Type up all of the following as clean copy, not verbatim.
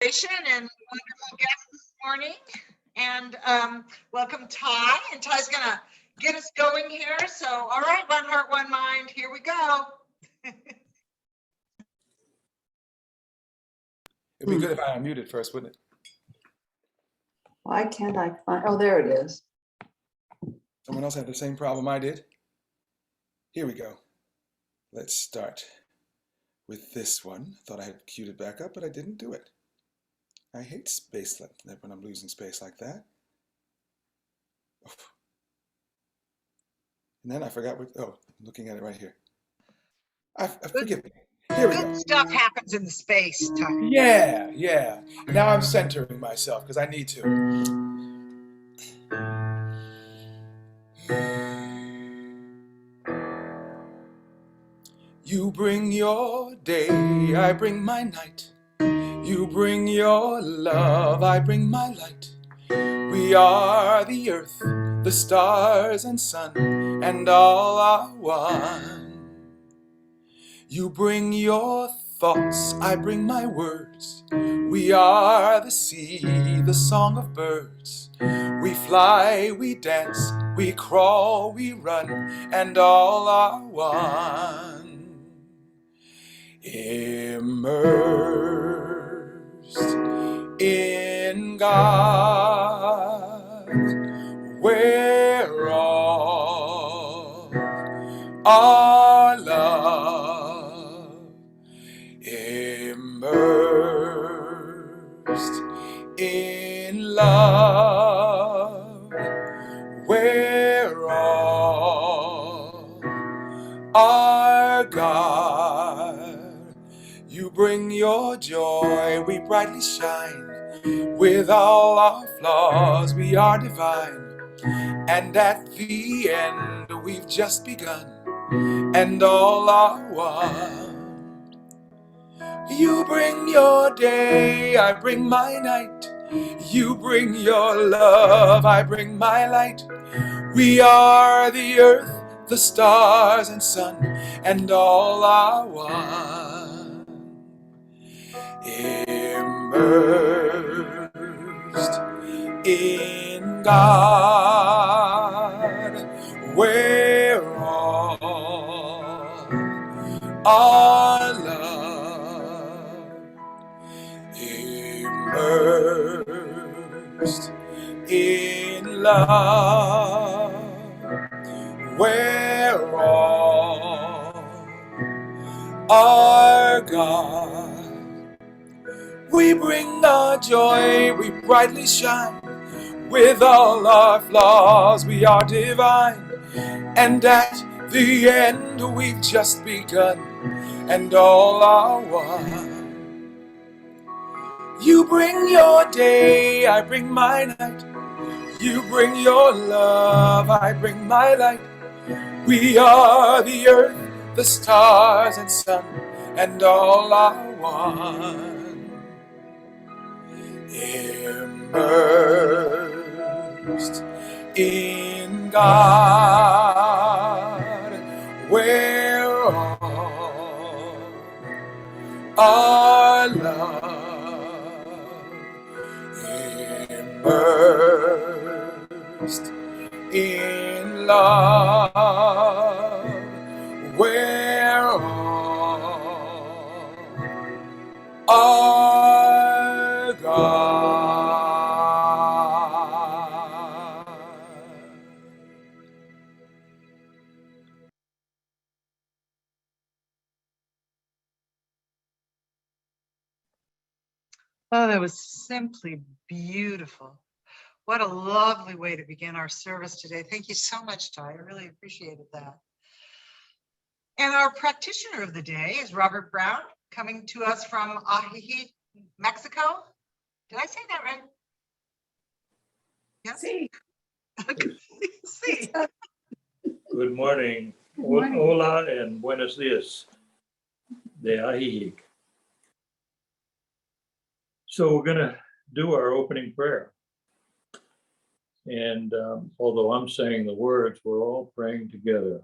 And wonderful guest this morning. And welcome Ty. And Ty's going to get us going here. So, all right, one heart, one mind. Here we go. It'd be good if I unmuted first, wouldn't it? Why can't I find, oh, there it is. Someone else had the same problem I did. Here we go. Let's start with this one. Thought I had queued it back up, but I didn't do it. I hate space when I'm losing space like that. And then I forgot what, I'm looking at it right here. Forgive me. Here we go. Good stuff happens in the space, Ty. Yeah. Now I'm centering myself because I need to. You bring your day, I bring my night. You bring your love, I bring my light. We are the earth, the stars and sun, and all are one. You bring your thoughts, I bring my words. We are the sea, the song of birds. We fly, we dance, we crawl, we run, and all are one. Immersed in God, where all our love. Immersed in love, where all our God. You bring your joy, we brightly shine. With all our flaws, we are divine. And at the end, we've just begun, and all are one. You bring your day, I bring my night. You bring your love, I bring my light. We are the earth, the stars and sun, and all are one. Immersed in God, where all our love. Immersed in love, where all our God. We bring our joy, we brightly shine. With all our flaws, we are divine. And at the end, we've just begun, and all are one. You bring your day, I bring my night. You bring your love, I bring my light. We are the earth, the stars and sun, and all are one. Immersed in God, where all our love. Immersed in love, where all our God. Oh, that was simply beautiful. What a lovely way to begin our service today. Thank you so much, Ty. I really appreciated that. And our practitioner of the day is Robert Brown, coming to us from Ajijic, Mexico. Did I say that right? Yes. See. See. Good morning. Good morning. Hola and buenos dias de Ajijic. So we're going to do our opening prayer. And although I'm saying the words, we're all praying together.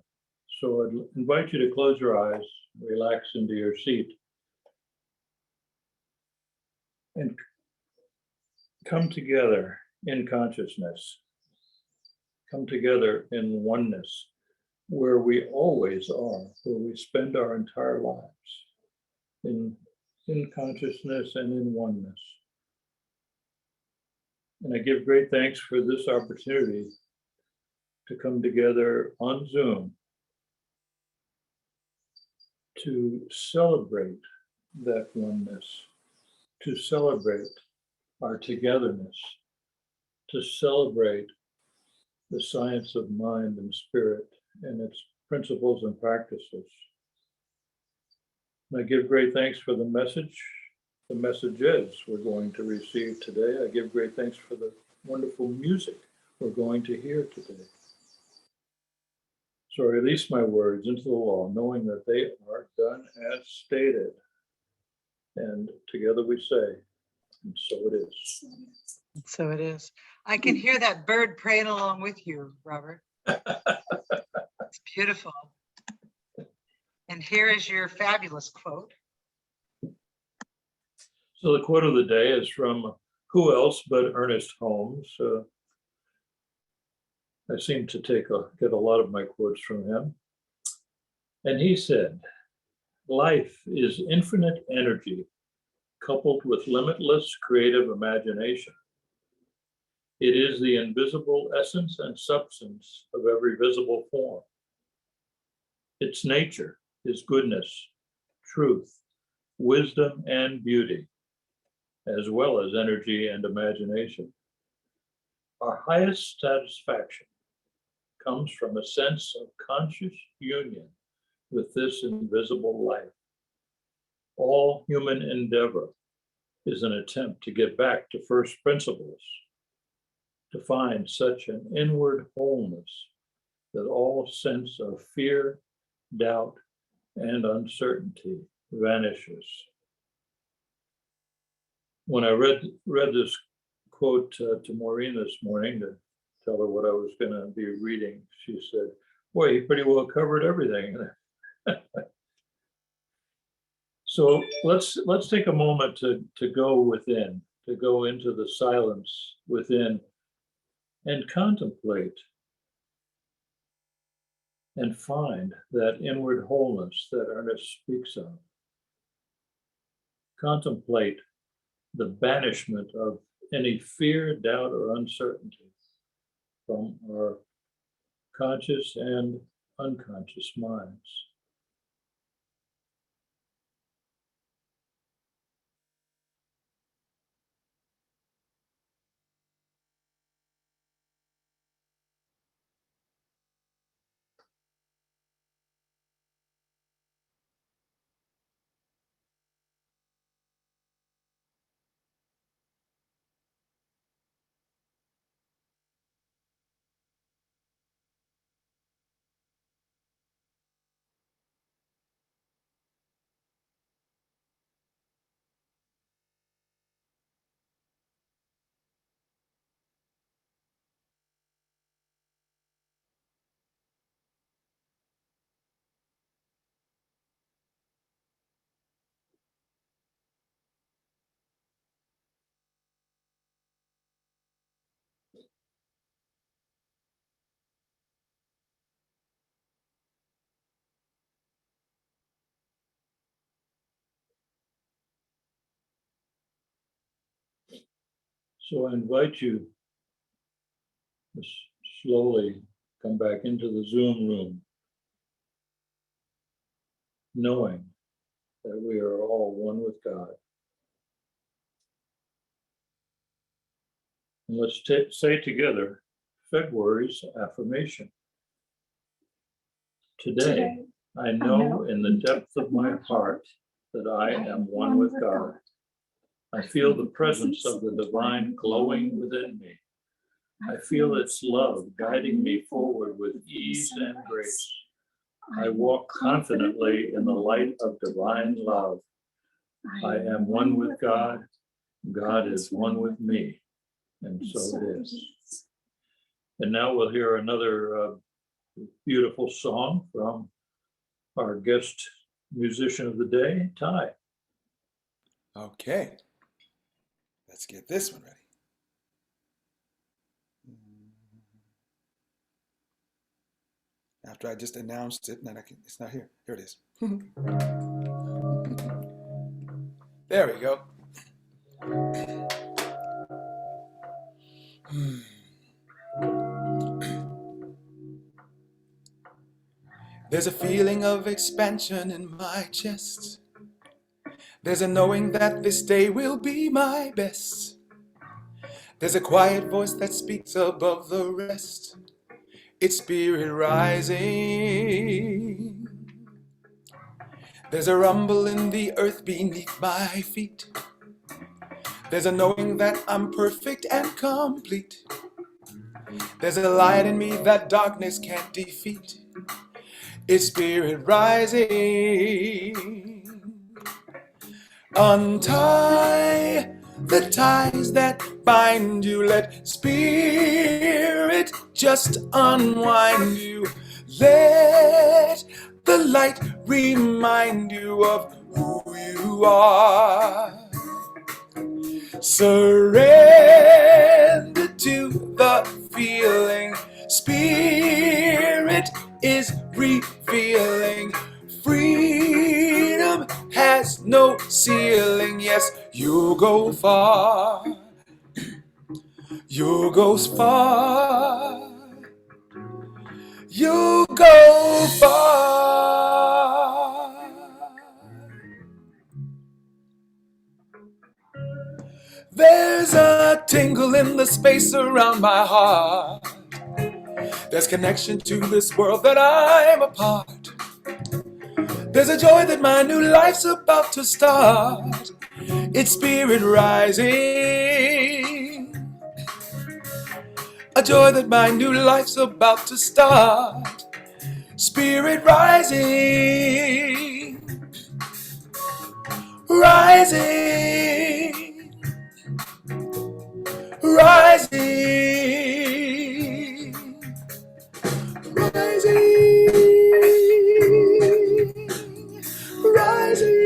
So I'd invite you to close your eyes, relax into your seat. and come together in consciousness, come together in oneness, where we always are, where we spend our entire lives in consciousness and in oneness. And I give great thanks for this opportunity to come together on Zoom to celebrate that oneness, to celebrate our togetherness, to celebrate the science of mind and spirit and its principles and practices. And I give great thanks for the messages we're going to receive today. I give great thanks for the wonderful music we're going to hear today. So I release my words into the law, knowing that they are done as stated. And together we say, and so it is. So it is. I can hear that bird praying along with you, Robert. It's beautiful. And here is your fabulous quote. So the quote of the day is from who else but Ernest Holmes. I seem to get a lot of my quotes from him. And he said, life is infinite energy coupled with limitless creative imagination. It is the invisible essence and substance of every visible form. Its nature is goodness, truth, wisdom, and beauty, as well as energy and imagination. Our highest satisfaction comes from a sense of conscious union with this invisible life. All human endeavor is an attempt to get back to first principles, to find such an inward wholeness that all sense of fear, doubt, and uncertainty vanishes. When I read this quote to Maureen this morning to tell her what I was going to be reading, she said, boy, he pretty well covered everything. So let's take a moment to go within, to go into the silence within and contemplate and find that inward wholeness that Ernest speaks of. Contemplate the banishment of any fear, doubt, or uncertainty from our conscious and unconscious minds. So I invite you to slowly come back into the Zoom room, knowing that we are all one with God. And let's say together February's affirmation. Today, I know in the depth of my heart that I am one with God. I feel the presence of the divine glowing within me. I feel its love guiding me forward with ease and grace. I walk confidently in the light of divine love. I am one with God. God is one with me. And so it is. And now we'll hear another beautiful song from our guest musician of the day, Ty. Okay. Let's get this one ready. After I just announced it, and then it's not here. Here it is. There we go. There's a feeling of expansion in my chest. There's a knowing that this day will be my best. There's a quiet voice that speaks above the rest. It's spirit rising. There's a rumble in the earth beneath my feet. There's a knowing that I'm perfect and complete. There's a light in me that darkness can't defeat. It's spirit rising. Untie the ties that bind you. Let spirit just unwind you. Let the light remind you of who you are. Surrender to the feeling. Spirit is revealing. Freedom has no ceiling. Yes, you'll go far. You'll go far. You'll go far. There's a tingle in the space around my heart. There's connection to this world that I'm a part. There's a joy that my new life's about to start. It's spirit rising. A joy that my new life's about to start. Spirit rising. Rising. Rising. Rising. Rising.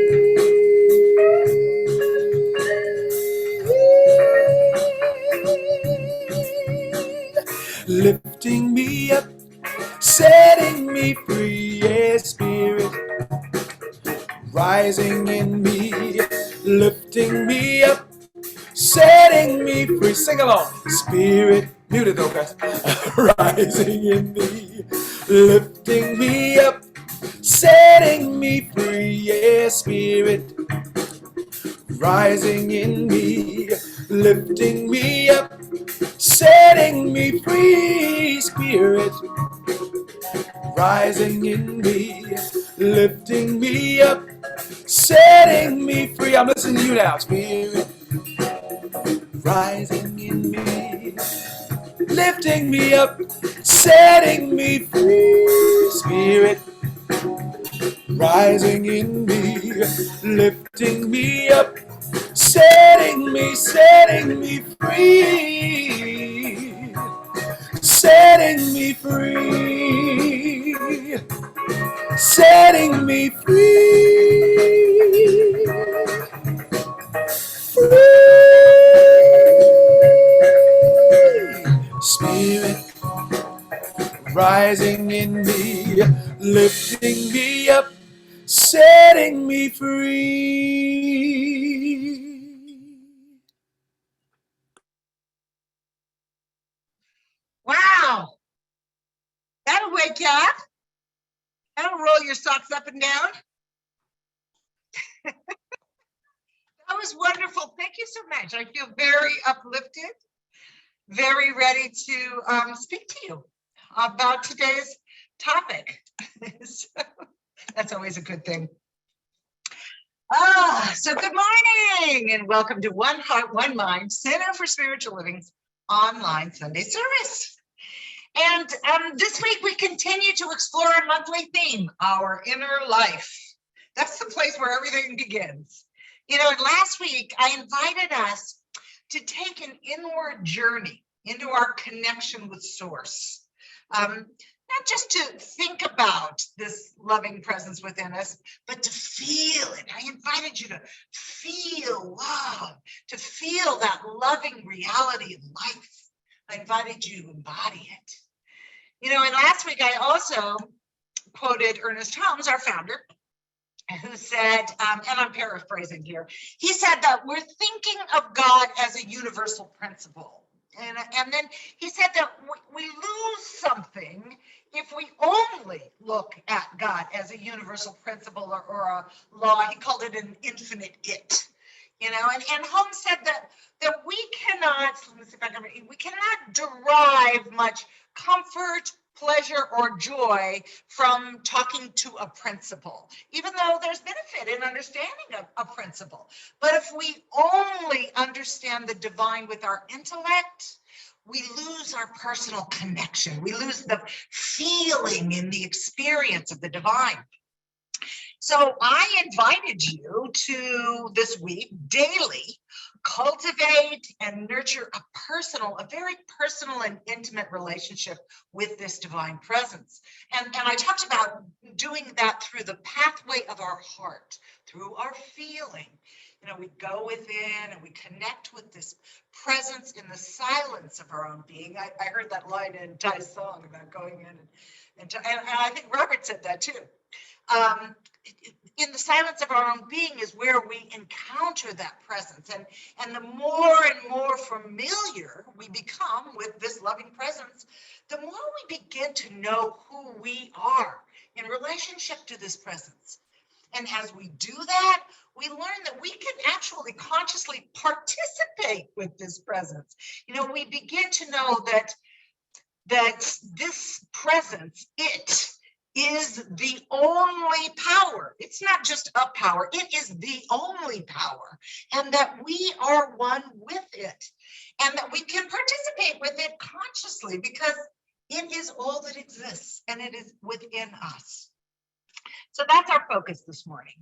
Lifting me up, setting me free, yeah, spirit rising in me, lifting me up, setting me free. Sing along. Spirit, muted though, guys. Rising in me, lifting me up, setting me free, yeah, spirit rising in me, lifting me up, setting me free. Spirit rising in me, lifting me up, setting me free. I'm listening to you now. Spirit rising in me, lifting me up, setting me free. Spirit rising in me, lifting me up, setting me free. Setting me free. Setting me free. Free. Spirit rising in me, lifting me up, setting me free. Wow, that'll wake you up. That'll roll your socks up and down. That was wonderful. Thank you so much. I feel very uplifted, very ready to speak to you about today's topic. So, that's always a good thing. So good morning and welcome to One Heart, One Mind, Center for Spiritual Living's online Sunday service. And this week we continue to explore our monthly theme, our inner life. That's the place where everything begins. You know, and last week I invited us to take an inward journey into our connection with Source. Now not just to think about this loving presence within us, but to feel it. I invited you to feel love, to feel that loving reality of life. I invited you to embody it. You know, and last week I also quoted Ernest Holmes, our founder, who said, and I'm paraphrasing here, he said that we're thinking of God as a universal principle. And then he said that we lose something if we only look at God as a universal principle or a law. He called it an infinite it. You know, and Holmes said that we cannot, let me see if I can, we cannot derive much comfort, pleasure, or joy from talking to a principle, even though there's benefit in understanding a principle. But if we only understand the divine with our intellect, we lose our personal connection. We lose the feeling in the experience of the divine. So I invited you to this week daily cultivate and nurture a very personal and intimate relationship with this divine presence. And I talked about doing that through the pathway of our heart, through our feeling. You know, we go within and we connect with this presence in the silence of our own being. I heard that line in Ty's song about going in and I think Robert said that too. In the silence of our own being is where we encounter that presence. And the more and more familiar we become with this loving presence, the more we begin to know who we are in relationship to this presence. And as we do that, we learn that we can actually consciously participate with this presence. You know, we begin to know that this presence, it is the only power. It's not just a power, it is the only power, and that we are one with it, and that we can participate with it consciously because it is all that exists and it is within us. So that's our focus this morning.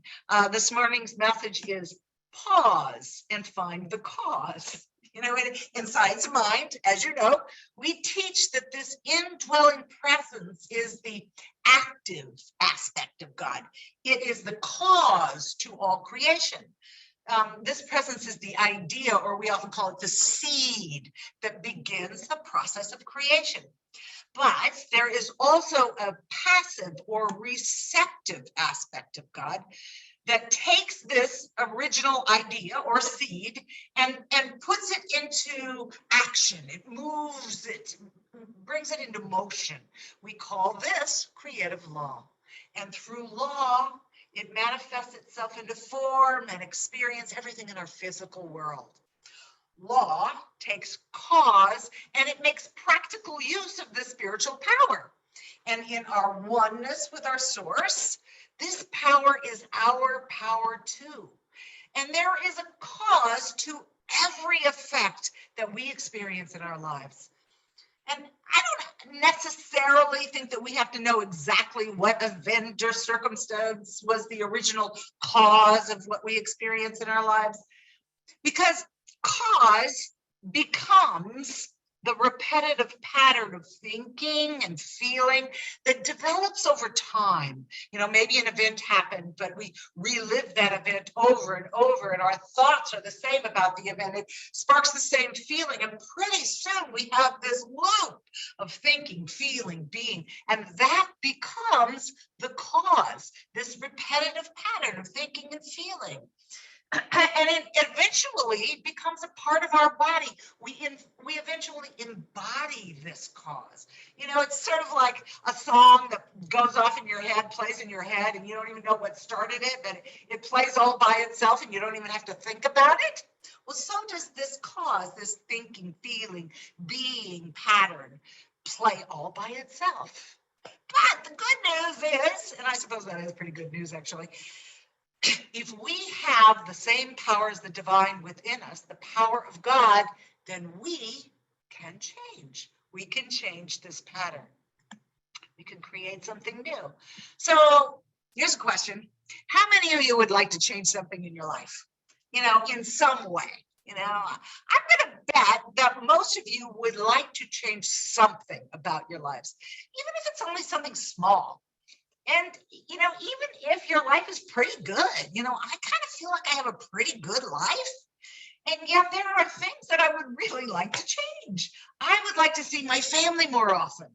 This morning's message is pause and find the cause. You know, in Science of Mind, as you know, we teach that this indwelling presence is the active aspect of God. It is the cause to all creation. This presence is the idea, or we often call it the seed that begins the process of creation. But there is also a passive or receptive aspect of God that takes this original idea or seed and puts it into action. It moves it, brings it into motion. We call this creative law. And through law, it manifests itself into form and experience, everything in our physical world. Law takes cause and it makes practical use of the spiritual power. And in our oneness with our source, this power is our power too. And there is a cause to every effect that we experience in our lives. And I don't necessarily think that we have to know exactly what event or circumstance was the original cause of what we experience in our lives, because cause becomes the repetitive pattern of thinking and feeling that develops over time. You know, maybe an event happened, but we relive that event over and over, and our thoughts are the same about the event. It sparks the same feeling, and pretty soon we have this loop of thinking, feeling, being, and that becomes the cause, this repetitive pattern of thinking and feeling. And it eventually becomes a part of our body. We eventually embody this cause. You know, it's sort of like a song that goes off in your head, plays in your head, and you don't even know what started it, but it plays all by itself and you don't even have to think about it. Well, so does this cause, this thinking, feeling, being pattern play all by itself. But the good news is, and I suppose that is pretty good news actually, if we have the same power as the divine within us, the power of God, then we can change. We can change this pattern. We can create something new. So here's a question. How many of you would like to change something in your life? You know, in some way? You know, I'm gonna bet that most of you would like to change something about your lives, even if it's only something small. And, even if your life is pretty good, I kind of feel like I have a pretty good life. And yet there are things that I would really like to change. I would like to see my family more often.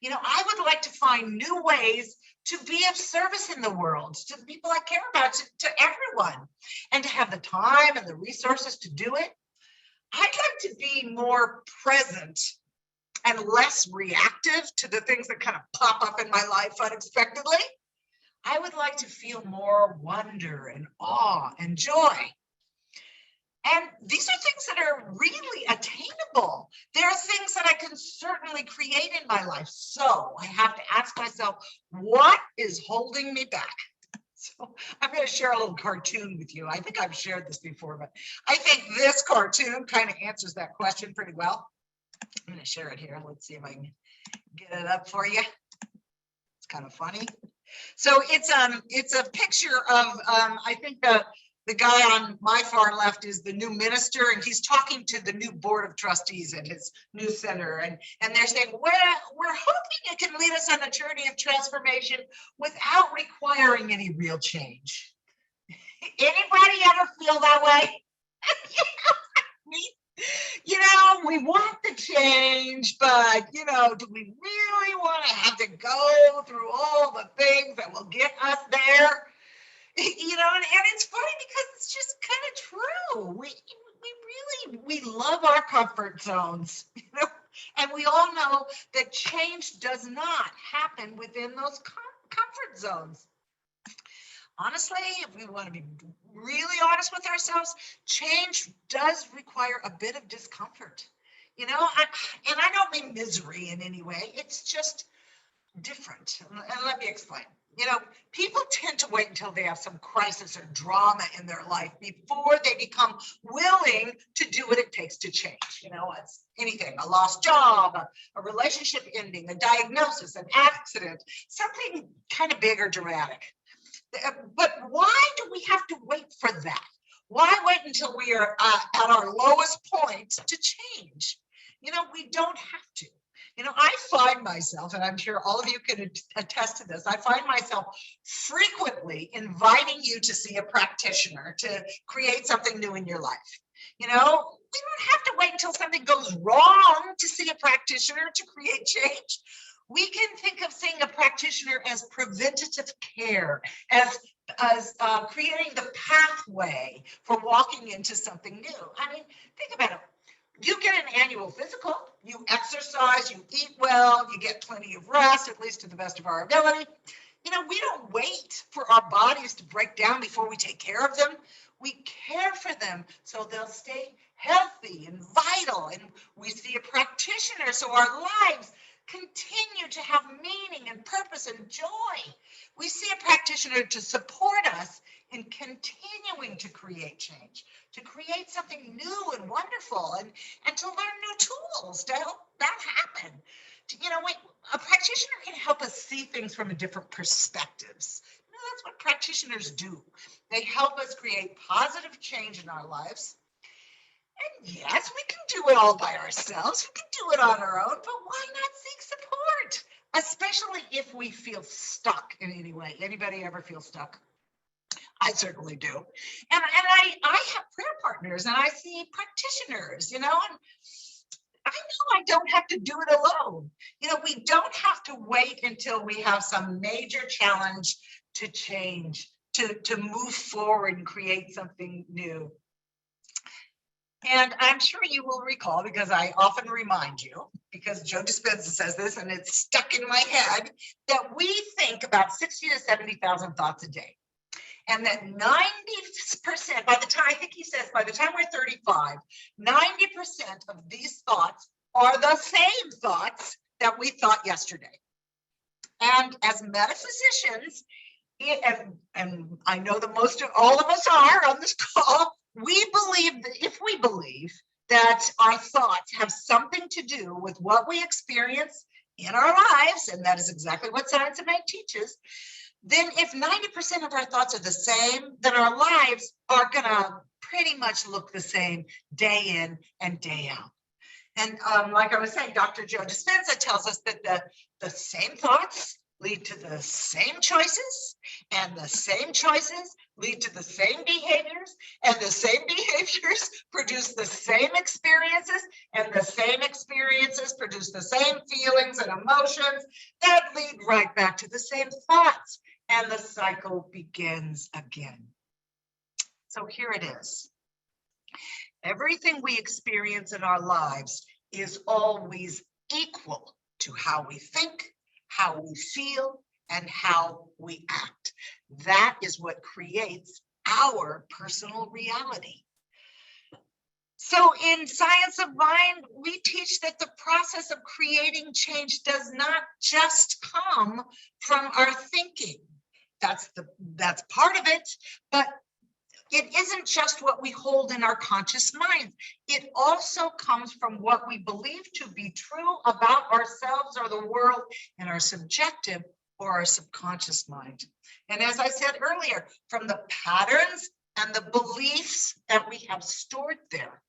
I would like to find new ways to be of service in the world, to the people I care about, to everyone, and to have the time and the resources to do it. I'd like to be more present and less reactive to the things that kind of pop up in my life unexpectedly. I would like to feel more wonder and awe and joy. And these are things that are really attainable. There are things that I can certainly create in my life. So I have to ask myself, what is holding me back? So I'm going to share a little cartoon with you. I think I've shared this before, but I think this cartoon kind of answers that question pretty well. I'm going to share it here. Let's see if I can get it up for you. It's kind of funny. So it's a picture of I think the guy on my far left is the new minister, and he's talking to the new board of trustees at his new center, and they're saying, we're hoping it can lead us on a journey of transformation without requiring any real change. Anybody ever feel that way? We want the change, but do we really want to have to go through all the things that will get us there? And it's funny because it's just kind of true. We love our comfort zones, and we all know that change does not happen within those comfort zones. Honestly, if we want to be really honest with ourselves, change does require a bit of discomfort. And I don't mean misery in any way. It's just different. And let me explain. People tend to wait until they have some crisis or drama in their life before they become willing to do what it takes to change. It's anything, a lost job, a relationship ending, a diagnosis, an accident, something kind of big or dramatic. But why do we have to wait for that? Why wait until we are at our lowest point to change? We don't have to. I find myself, and I'm sure all of you can attest to this, I find myself frequently inviting you to see a practitioner to create something new in your life. We don't have to wait until something goes wrong to see a practitioner to create change. We can think of seeing a practitioner as preventative care, as creating the pathway for walking into something new. I mean, think about it. You get an annual physical, you exercise, you eat well, you get plenty of rest, at least to the best of our ability. We don't wait for our bodies to break down before we take care of them. We care for them so they'll stay healthy and vital. And we see a practitioner so our lives continue to have meaning and purpose and joy. We see a practitioner to support us in continuing to create change, to create something new and wonderful, and to learn new tools to help that happen. A practitioner can help us see things from a different perspectives. That's what practitioners do. They help us create positive change in our lives. And yes, we can do it all by ourselves. We can do it on our own, but why not seek support? Especially if we feel stuck in any way. Anybody ever feel stuck? I certainly do. And I have prayer partners and I see practitioners, and I know I don't have to do it alone. We don't have to wait until we have some major challenge to change, to move forward and create something new. And I'm sure you will recall, because I often remind you, because Joe Dispenza says this and it's stuck in my head, that we think about 60 to 70,000 thoughts a day. And that 90%, by the time, I think he says, by the time we're 35, 90% of these thoughts are the same thoughts that we thought yesterday. And as metaphysicians, and I know that most of all of us are on this call, we believe that if we believe that our thoughts have something to do with what we experience in our lives, and that is exactly what Science of Mind teaches, then if 90% of our thoughts are the same, then our lives are gonna pretty much look the same day in and day out. And like I was saying, Dr. Joe Dispenza tells us that the same thoughts lead to the same choices, and the same choices lead to the same behaviors, and the same behaviors produce the same experiences, and the same experiences produce the same feelings and emotions that lead right back to the same thoughts, and the cycle begins again. So here it is. Everything we experience in our lives is always equal to how we think, how we feel, and how we act. That is what creates our personal reality. So in Science of Mind, we teach that the process of creating change does not just come from our thinking. That's part of it, but it isn't just what we hold in our conscious mind. It also comes from what we believe to be true about ourselves or the world in our subjective or our subconscious mind. And as I said earlier, from the patterns and the beliefs that we have stored there,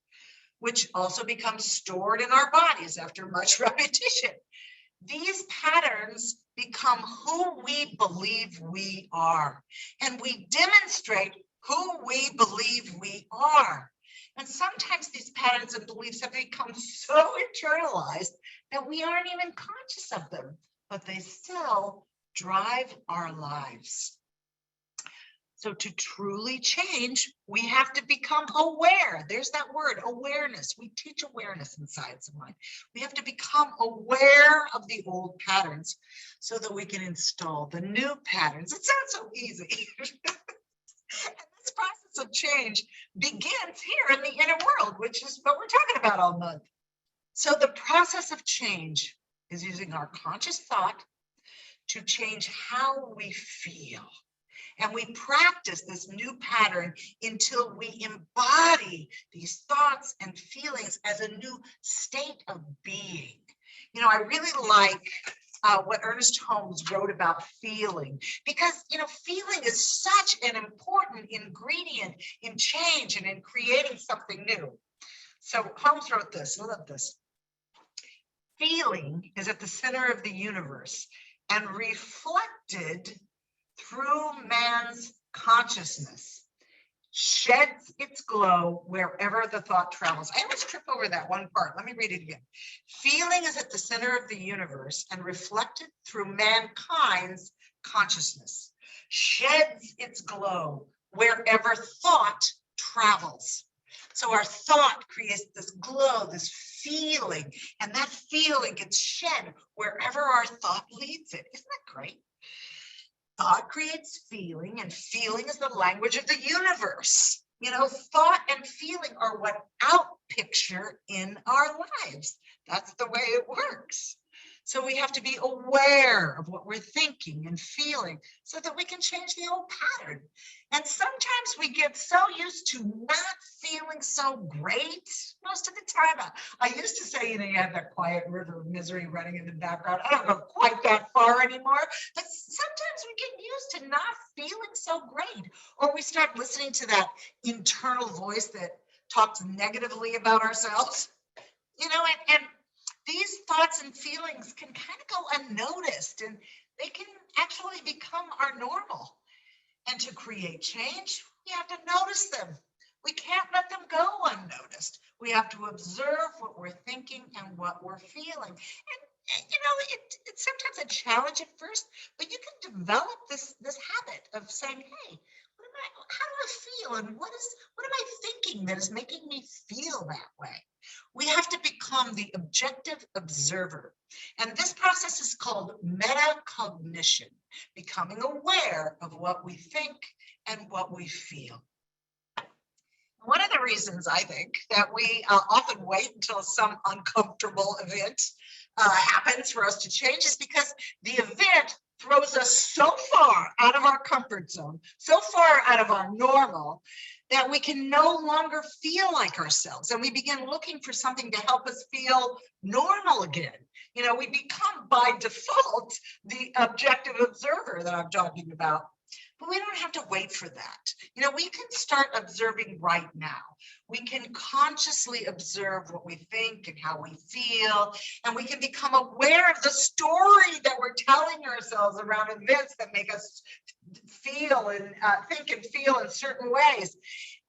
which also become stored in our bodies after much repetition. These patterns become who we believe we are, and we demonstrate who we believe we are. And sometimes these patterns and beliefs have become so internalized that we aren't even conscious of them, but they still drive our lives. So to truly change, we have to become aware. There's that word, awareness. We teach awareness in Science of Mind. We have to become aware of the old patterns so that we can install the new patterns. It sounds so easy. And this process of change begins here in the inner world, which is what we're talking about all month. So the process of change is using our conscious thought to change how we feel. And we practice this new pattern until we embody these thoughts and feelings as a new state of being. You know, I really like what Ernest Holmes wrote about feeling, because, you know, feeling is such an important ingredient in change and in creating something new. So Holmes wrote this, I love this. Feeling is at the center of the universe and reflected through man's consciousness, sheds its glow wherever the thought travels. I always trip over that one part. Let me read it again. Feeling is at the center of the universe and reflected through mankind's consciousness, sheds its glow wherever thought travels. So our thought creates this glow, this feeling, and that feeling gets shed wherever our thought leads it. Isn't that great? Thought creates feeling, and feeling is the language of the universe. You know, thought and feeling are what outpicture in our lives. That's the way it works. So we have to be aware of what we're thinking and feeling so that we can change the old pattern. And sometimes we get so used to not feeling so great most of the time. I used to say, you know, you have that quiet river of misery running in the background. I don't go quite that far anymore, but sometimes we get used to not feeling so great, or we start listening to that internal voice that talks negatively about ourselves, you know, and these thoughts and feelings can kind of go unnoticed, and they can actually become our normal. And to create change, we have to notice them. We can't let them go unnoticed. We have to observe what we're thinking and what we're feeling. And you know, it's sometimes a challenge at first, but you can develop this habit of saying, hey, how do I feel? And what am I thinking that is making me feel that way? We have to become the objective observer. And this process is called metacognition, becoming aware of what we think and what we feel. One of the reasons I think that we often wait until some uncomfortable event happens for us to change is because the event throws us so far out of our comfort zone, so far out of our normal, that we can no longer feel like ourselves, and we begin looking for something to help us feel normal again. You know, we become by default the objective observer that I'm talking about. But we don't have to wait for that. You know, we can start observing right now. We can consciously observe what we think and how we feel, and we can become aware of the story that we're telling ourselves around events that make us feel and think and feel in certain ways.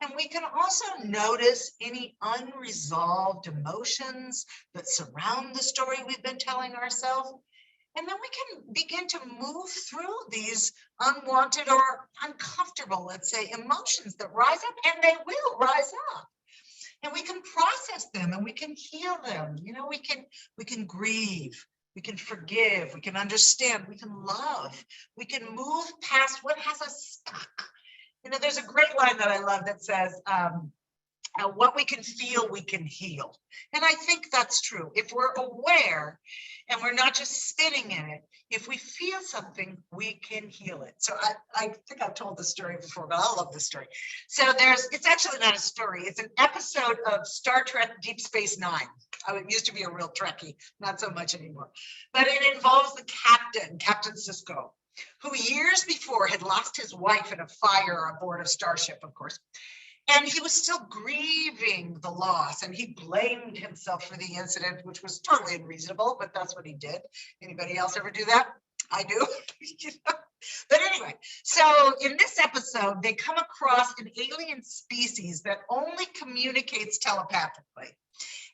And we can also notice any unresolved emotions that surround the story we've been telling ourselves. And then we can begin to move through these unwanted or uncomfortable, let's say, emotions that rise up, and they will rise up. And we can process them and we can heal them. You know, we can grieve, we can forgive, we can understand, we can love, we can move past what has us stuck. You know, there's a great line that I love that says, what we can feel, we can heal. And I think that's true. If we're aware and we're not just spinning in it, if we feel something, we can heal it. So I think I've told this story before, but I love this story. So it's actually not a story. It's an episode of Star Trek Deep Space Nine. It used to be a real Trekkie, not so much anymore. But it involves the captain, Captain Sisko, who years before had lost his wife in a fire aboard a starship, of course. And he was still grieving the loss, and he blamed himself for the incident, which was totally unreasonable, but that's what he did. Anybody else ever do that? I do. You know? But anyway, so in this episode, they come across an alien species that only communicates telepathically.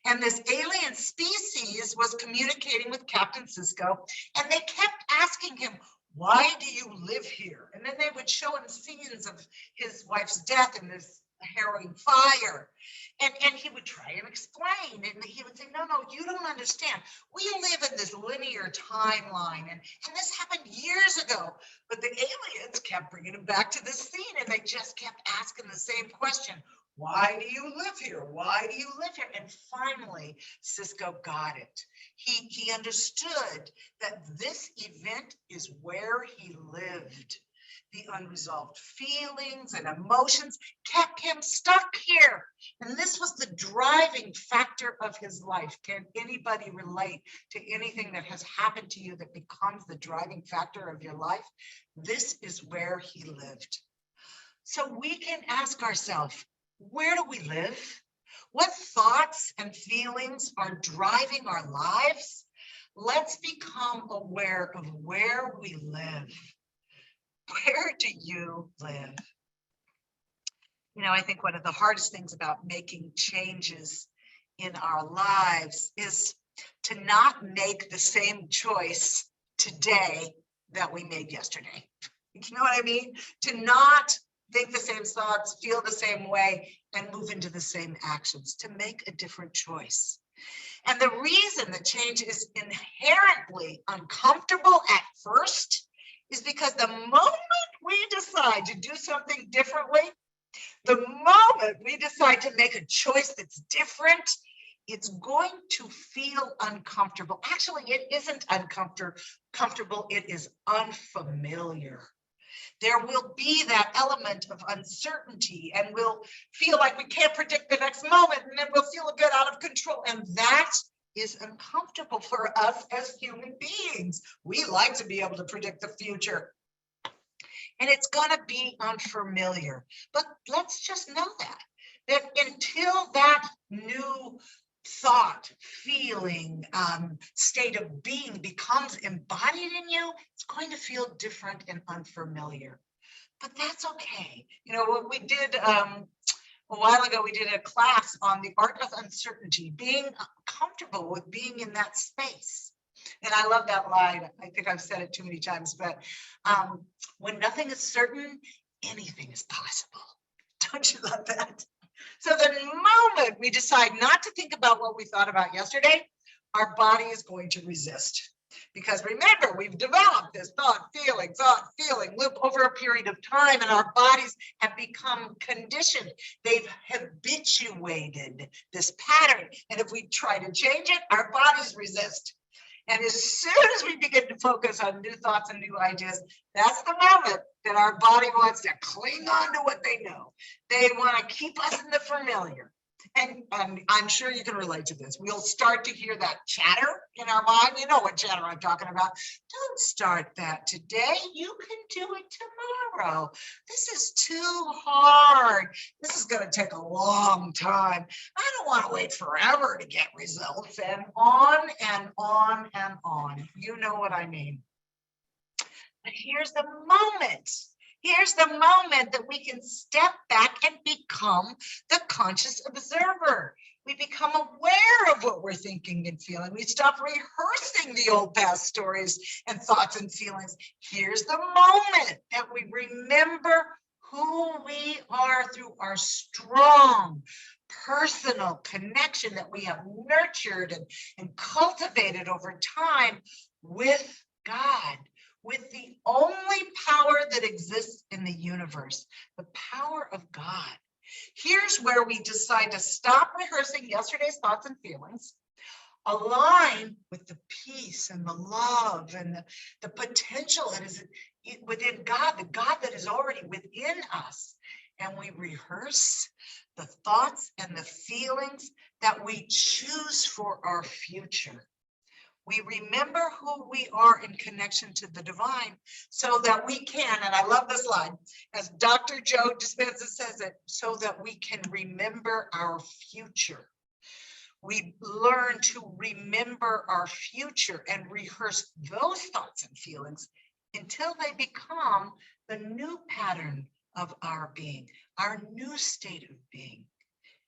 And this alien species was communicating with Captain Sisko, and they kept asking him, why do you live here? And then they would show him scenes of his wife's death in this harrowing fire, and he would try and explain, and he would say, no, you don't understand. We live in this linear timeline, and this happened years ago. But the aliens kept bringing him back to this scene, and they just kept asking the same question. Why do you live here? Why do you live here? And finally, Sisko got it. He understood that this event is where he lived. The unresolved feelings and emotions kept him stuck here. And this was the driving factor of his life. Can anybody relate to anything that has happened to you that becomes the driving factor of your life? This is where he lived. So we can ask ourselves, where do we live? What thoughts and feelings are driving our lives? Let's become aware of where we live. Where do you live? You know, I think one of the hardest things about making changes in our lives is to not make the same choice today that we made yesterday. You know what I mean? To not think the same thoughts, feel the same way, and move into the same actions, to make a different choice. And the reason that change is inherently uncomfortable at first is because the moment we decide to do something differently, the moment we decide to make a choice that's different, it's going to feel uncomfortable. Actually, it isn't uncomfortable, it is unfamiliar. There will be that element of uncertainty, and we'll feel like we can't predict the next moment, and then we'll feel a bit out of control. And that is uncomfortable for us as human beings. We like to be able to predict the future. And it's going to be unfamiliar. But let's just know that until that new thought, feeling, state of being becomes embodied in you, it's going to feel different and unfamiliar. But that's okay. You know, what we did a while ago, we did a class on the art of uncertainty, being comfortable with being in that space. And I love that line. I think I've said it too many times, but when nothing is certain, anything is possible. Don't you love that? So the moment we decide not to think about what we thought about yesterday, our body is going to resist. Because remember, we've developed this thought, feeling loop over a period of time, and our bodies have become conditioned. They've habituated this pattern. And if we try to change it, our bodies resist. And as soon as we begin to focus on new thoughts and new ideas, that's the moment that our body wants to cling on to what they know. They want to keep us in the familiar. And I'm sure you can relate to this. We'll start to hear that chatter in our mind. You know what chatter I'm talking about. Don't start that today. You can do it tomorrow. This is too hard. This is going to take a long time. I don't want to wait forever to get results, and on and on and on. You know what I mean. But here's the moment. Here's the moment that we can step back and become the conscious observer. We become aware of what we're thinking and feeling. We stop rehearsing the old past stories and thoughts and feelings. Here's the moment that we remember who we are through our strong personal connection that we have nurtured and cultivated over time with God, with the only power that exists in the universe, the power of God. Here's where we decide to stop rehearsing yesterday's thoughts and feelings, align with the peace and the love and the potential that is within God, the God that is already within us. And we rehearse the thoughts and the feelings that we choose for our future. We remember who we are in connection to the divine so that we can, and I love this line, as Dr. Joe Dispenza says it, so that we can remember our future. We learn to remember our future and rehearse those thoughts and feelings until they become the new pattern of our being, our new state of being,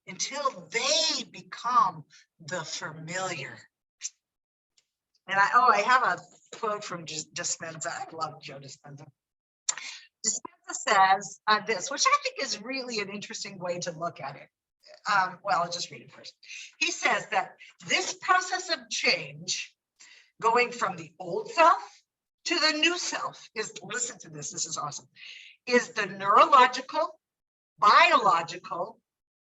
until they become the familiar. And I have a quote from Dispenza. I love Joe Dispenza. Dispenza says this, which I think is really an interesting way to look at it. Well, I'll just read it first. He says that this process of change, going from the old self to the new self, is, listen to this, this is awesome, is the neurological, biological,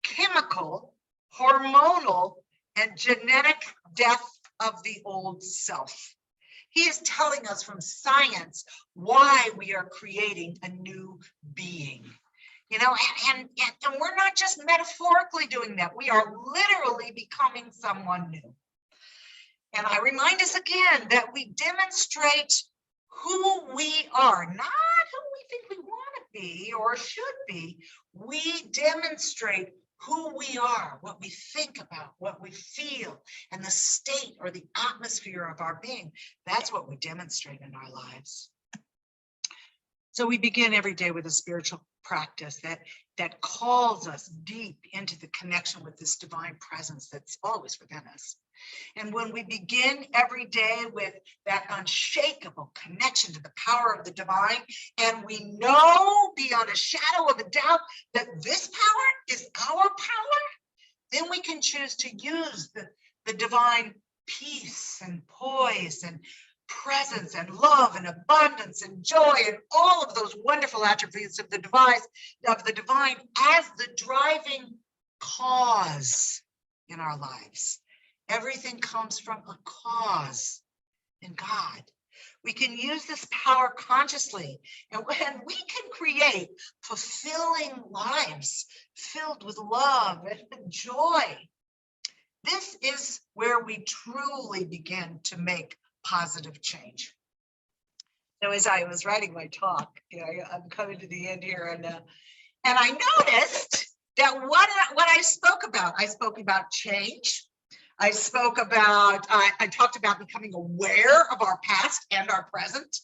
chemical, hormonal, and genetic death of the old self. He is telling us from science why we are creating a new being. You know, and we're not just metaphorically doing that. We are literally becoming someone new. And I remind us again that we demonstrate who we are, not who we think we want to be or should be. We demonstrate who we are, what we think about, what we feel, and the state or the atmosphere of our being. That's what we demonstrate in our lives. So we begin every day with a spiritual practice that calls us deep into the connection with this divine presence that's always within us. And when we begin every day with that unshakable connection to the power of the divine, and we know beyond a shadow of a doubt that this power is our power, then we can choose to use the divine peace and poise and presence and love and abundance and joy and all of those wonderful attributes of the divine as the driving cause in our lives. Everything comes from a cause in God. We can use this power consciously, and we can create fulfilling lives filled with love and joy. This is where we truly begin to make positive change. So as I was writing my talk, I'm coming to the end here, and I noticed that what I spoke about change. I talked about becoming aware of our past and our present.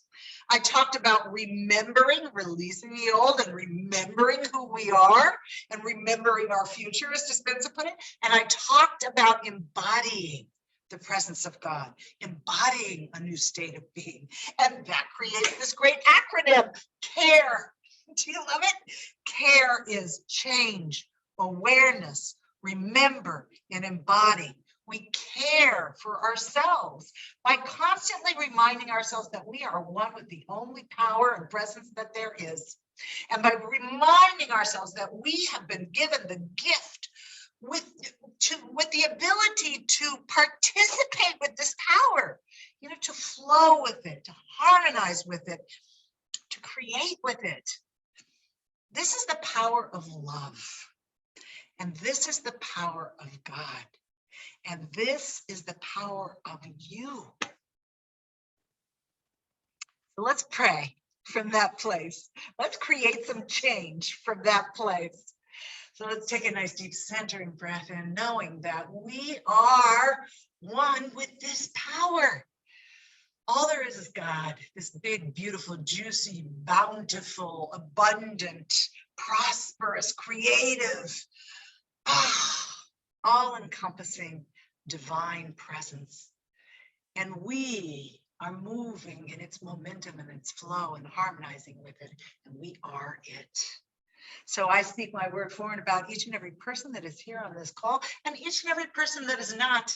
I talked about remembering, releasing the old and remembering who we are and remembering our future, as Dispenza put it. And I talked about embodying the presence of God, embodying a new state of being. And that creates this great acronym, CARE. Do you love it? CARE is change, awareness, remember, and embody. We care for ourselves by constantly reminding ourselves that we are one with the only power and presence that there is. And by reminding ourselves that we have been given the gift with the ability to participate with this power. to flow with it, to harmonize with it, to create with it. This is the power of love. And this is the power of God. And this is the power of you. So let's pray from that place. Let's create some change from that place. So let's take a nice deep centering breath in, knowing that we are one with this power. All there is God, this big, beautiful, juicy, bountiful, abundant, prosperous, creative, all-encompassing divine presence. And we are moving in its momentum and its flow and harmonizing with it, and we are it. So I speak my word for and about each and every person that is here on this call and each and every person that is not.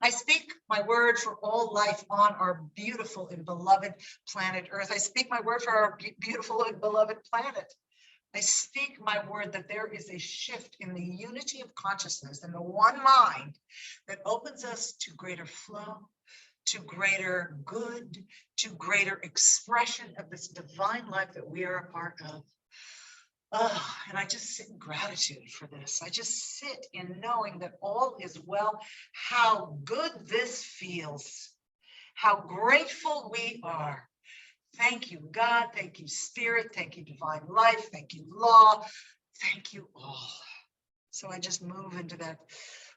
I speak my word for all life on our beautiful and beloved planet Earth. I speak my word for our beautiful and beloved planet. I speak my word that there is a shift in the unity of consciousness and the one mind that opens us to greater flow, to greater good, to greater expression of this divine life that we are a part of. And I just sit in gratitude for this. I just sit in knowing that all is well. How good this feels. How grateful we are. Thank you, God. Thank you, Spirit. Thank you, Divine Life. Thank you, Law. Thank you all. So I just move into that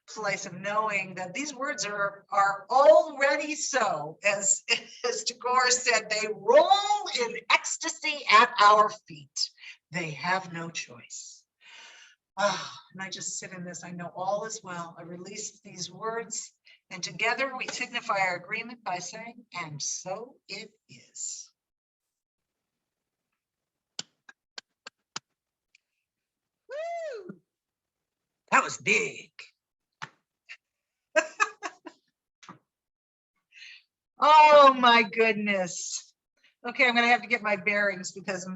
place of knowing that these words are already so. As Tagore said, they roll in ecstasy at our feet. They have no choice. And I just sit in this. I know all is well. I release these words, and together we signify our agreement by saying, and so it is. Woo! That was big. Oh my goodness. Okay, I'm gonna have to get my bearings because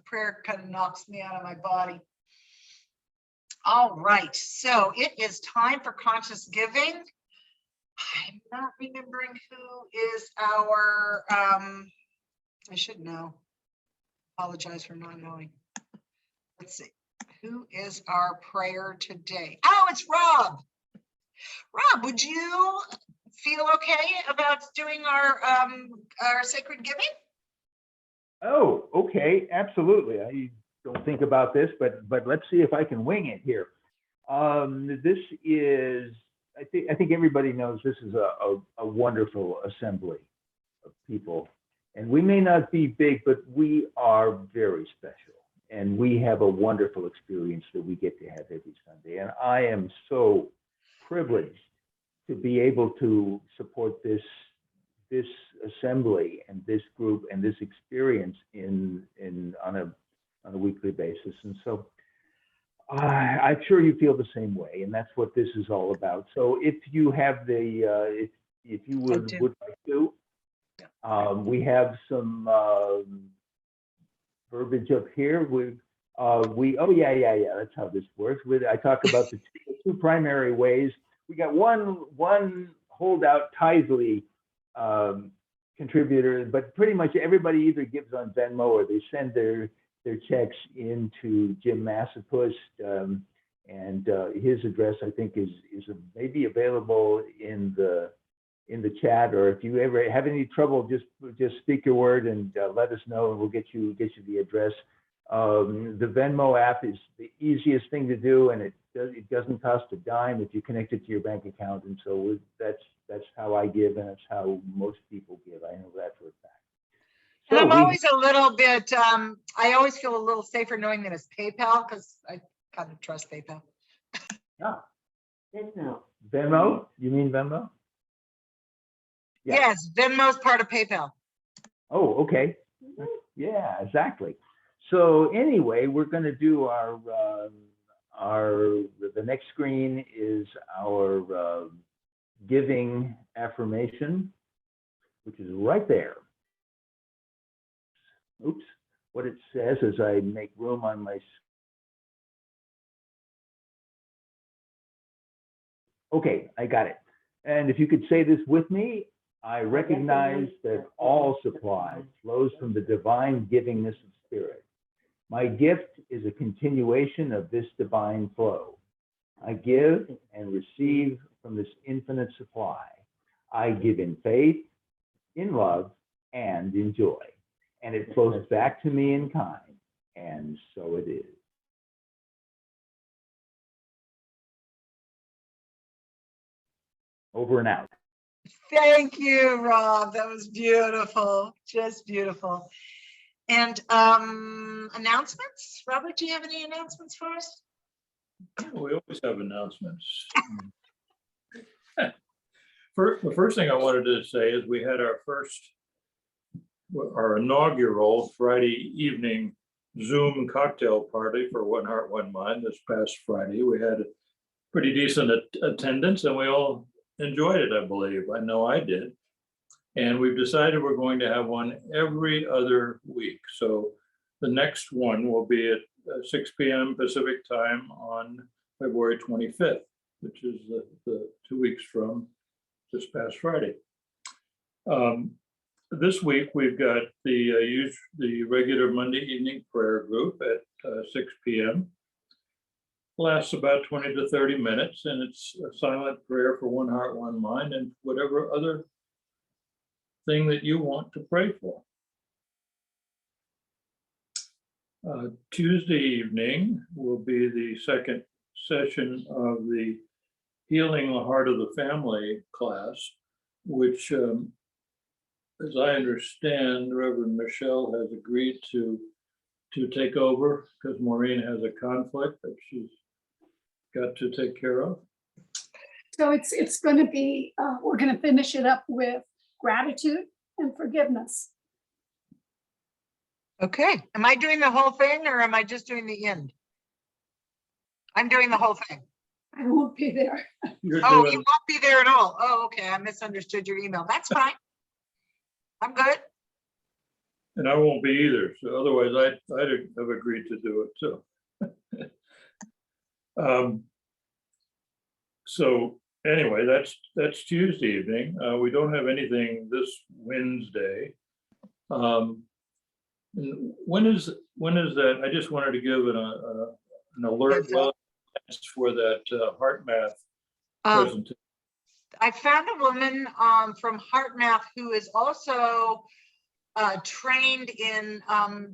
prayer kind of knocks me out of my body. All right, so it is time for conscious giving. I'm not remembering who is our, I should know. Apologize for not knowing. Let's see, who is our prayer today? Oh, it's Rob. Rob, would you feel okay about doing our sacred giving? Oh, okay, absolutely. I don't think about this, but let's see if I can wing it here. This is, I think everybody knows this is a wonderful assembly of people, and we may not be big, but we are very special, and we have a wonderful experience that we get to have every Sunday. And I am so privileged to be able to support this assembly and this group and this experience on a weekly basis. And so I'm sure you feel the same way, and that's what this is all about. So if you have if you would like to, we have some verbiage up here. Oh yeah, that's how this works. I talk about the two primary ways. We got one holdout Tisely contributor, but pretty much everybody either gives on Venmo or they send their checks into Jim Massapus, and his address I think is maybe available in the chat, or if you ever have any trouble, just speak your word and let us know, and we'll get you the address. The Venmo app is the easiest thing to do, and it doesn't cost a dime if you connect it to your bank account. And so that's how I give, and that's how most people give. I know that for a fact. So and I'm always a little bit, I always feel a little safer knowing that it's PayPal, because I kind of trust PayPal. Yeah. Venmo? You mean Venmo? Yeah. Yes, Venmo is part of PayPal. Oh, okay. Yeah, exactly. So anyway, we're going to do the next screen is our giving affirmation, which is right there. Oops. What it says as I make room on my. Okay, I got it. And if you could say this with me, I recognize that all supply flows from the divine givingness of spirit. My gift is a continuation of this divine flow. I give and receive from this infinite supply. I give in faith, in love, and in joy. And it flows back to me in kind. And so it is. Over and out. Thank you, Rob. That was beautiful, just beautiful. And announcements? Robert, do you have any announcements for us? We always have announcements. The first thing I wanted to say is we had our inaugural Friday evening Zoom cocktail party for One Heart, One Mind this past Friday. We had a pretty decent attendance and we all enjoyed it, I believe. I know I did. And we've decided we're going to have one every other week. So the next one will be at 6 p.m. Pacific time on February 25th, which is the 2 weeks from this past Friday. This week, we've got the regular Monday evening prayer group at 6 p.m. Lasts about 20 to 30 minutes, and it's a silent prayer for one heart, one mind, and whatever other thing that you want to pray for. Tuesday evening will be the second session of the Healing the Heart of the Family class, which, as I understand, Reverend Michelle has agreed to take over because Maureen has a conflict that she's got to take care of. So it's going to be, we're going to finish it up with gratitude and forgiveness. Okay, am I doing the whole thing or am I just doing the end? I'm doing the whole thing. I won't be there. You're Oh, doing- you won't be there at all. Oh, okay, I misunderstood your email. That's fine. I'm good. And I won't be either. So otherwise I'd have agreed to do it too. So anyway, that's Tuesday evening. We don't have anything this Wednesday. And when is that? I just wanted to give an alert for that heart math presentation. I found a woman from HeartMath who is also trained in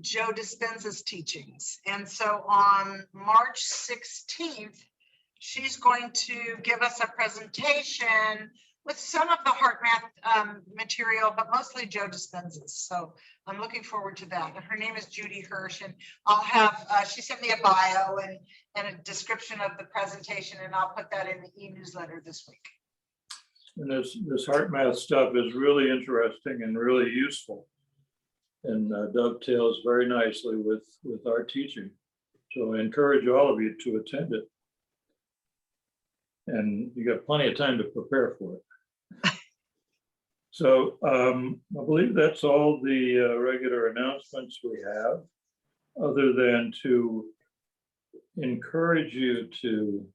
Joe Dispenza's teachings. And so on March 16th, she's going to give us a presentation with some of the HeartMath material, but mostly Joe Dispenza's. So I'm looking forward to that. And her name is Judy Hirsch, and I'll have, she sent me a bio and a description of the presentation, and I'll put that in the e-newsletter this week. And this heart math stuff is really interesting and really useful, and dovetails very nicely with our teaching. So I encourage all of you to attend it. And you got plenty of time to prepare for it. So I believe that's all the regular announcements we have, other than to encourage you to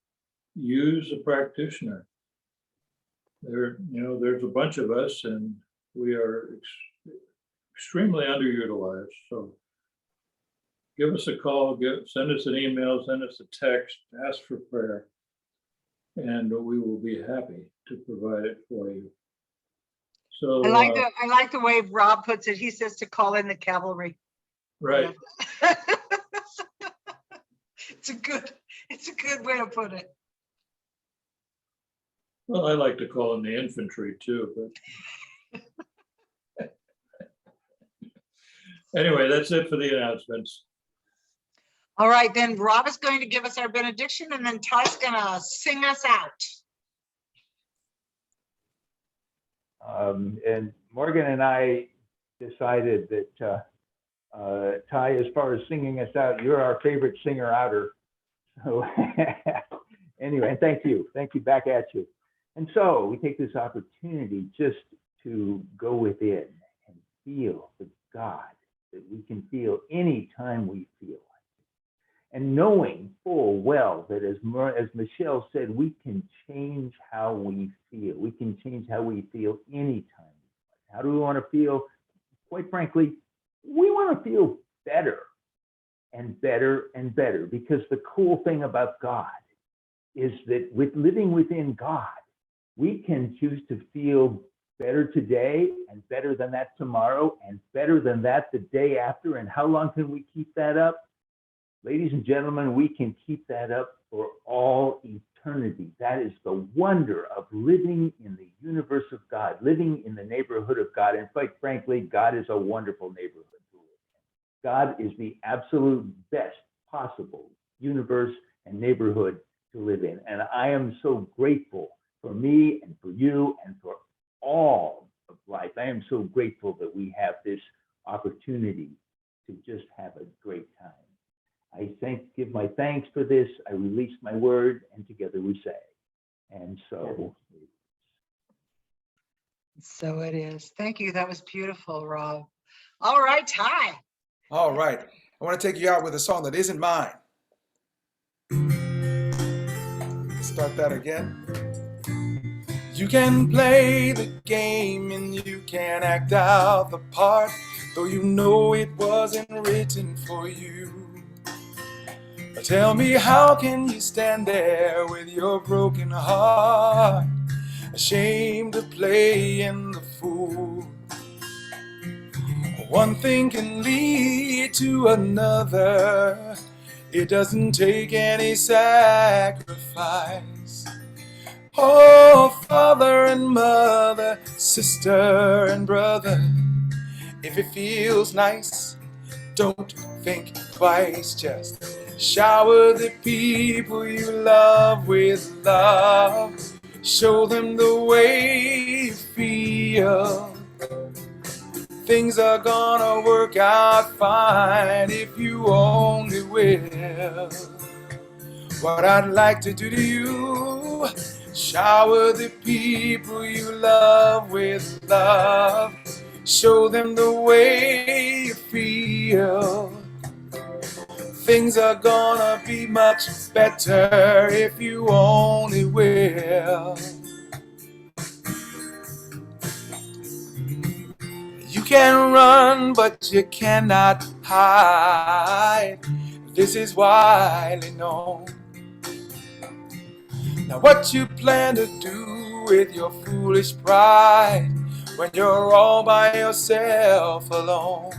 use a practitioner. There's a bunch of us and we are extremely underutilized. So give us a call, send us an email, send us a text, ask for prayer, and we will be happy to provide it for you. So I like the way Rob puts it. He says to call in the cavalry. right. It's a good way to put it. Well, I like to call in the infantry too, but anyway, that's it for the announcements. All right, then Rob is going to give us our benediction, and then Ty's gonna sing us out. And Morgan and I decided that Ty, as far as singing us out, you're our favorite singer outer. So anyway, thank you back at you. And so we take this opportunity just to go within and feel the God that we can feel anytime we feel like it. And knowing full well that as Michelle said, we can change how we feel. We can change how we feel anytime we How do we want to feel? Quite frankly, we want to feel better and better and better, because the cool thing about God is that with living within God, we can choose to feel better today and better than that tomorrow and better than that the day after. And how long can we keep that up? Ladies and gentlemen, we can keep that up for all eternity. That is the wonder of living in the universe of God, living in the neighborhood of God. And quite frankly, God is a wonderful neighborhood to live in. God is the absolute best possible universe and neighborhood to live in. And I am so grateful for me and for you and for all of life. I am so grateful that we have this opportunity to just have a great time. I give my thanks for this. I release my word, and together we say. And so. So it is. Thank you. That was beautiful, Rob. All right, Ty. All right. I want to take you out with a song that isn't mine. Let's start that again. You can play the game and you can act out the part, though you know it wasn't written for you. But tell me, how can you stand there with your broken heart, ashamed of playing the fool? One thing can lead to another. It doesn't take any sacrifice. Oh, father and mother, sister and brother, if it feels nice, don't think twice. Just shower the people you love with love. Show them the way you feel. Things are gonna work out fine if you only will. What I'd like to do to you, shower the people you love with love. Show them the way you feel. Things are gonna be much better if you only will. You can run, but you cannot hide. This is widely known. Now what you plan to do with your foolish pride when you're all by yourself alone?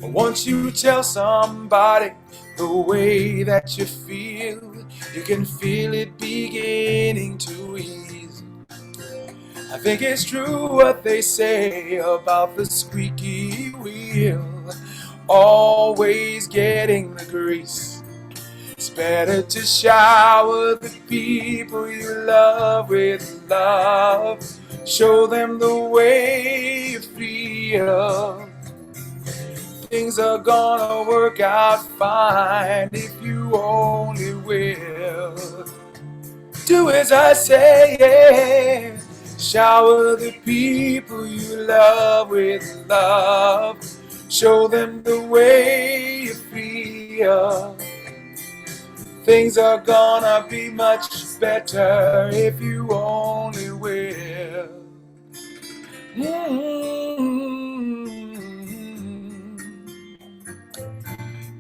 Once you tell somebody the way that you feel, you can feel it beginning to ease. I think it's true what they say about the squeaky wheel always getting the grease. It's better to shower the people you love with love. Show them the way you feel. Things are gonna work out fine if you only will. Do as I say, yeah. Shower the people you love with love. Show them the way you feel. Things are gonna be much better if you only will.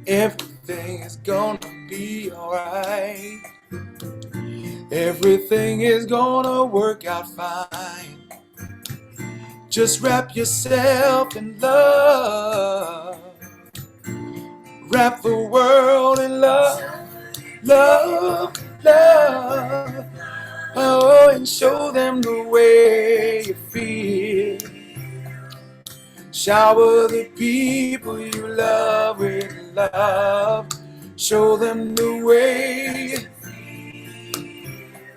Everything is gonna be alright. Everything is gonna work out fine. Just wrap yourself in love. Wrap the world in love. Love, love, oh, and show them the way you feel. Shower the people you love with love. Show them the way.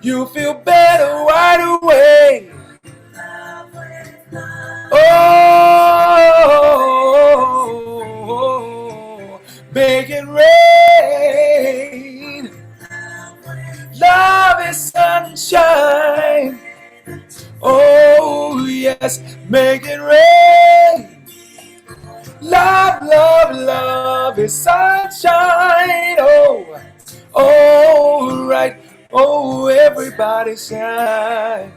You'll feel better right away. Oh, make it rain. Love is sunshine. Oh, yes, make it rain. Love, love, love is sunshine. Oh, oh, right. Oh, everybody shine.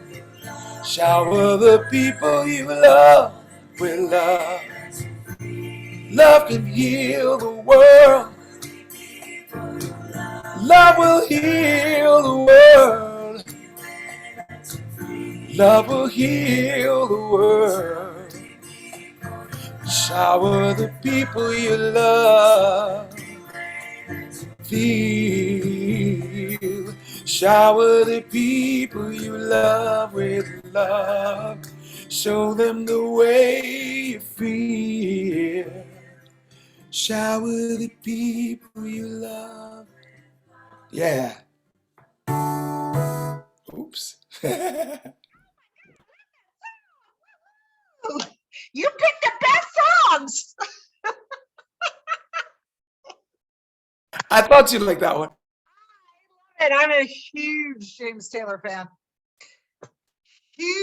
Shower the people you love with love. Love can heal the world. Love will heal the world. Love will heal the world. Shower the people you love. Feel. Shower the people you love with love. Show them the way you feel. Shower the people you love. Yeah. Oops. You picked the best songs. I thought you'd like that one. And I'm a huge James Taylor fan. Huge.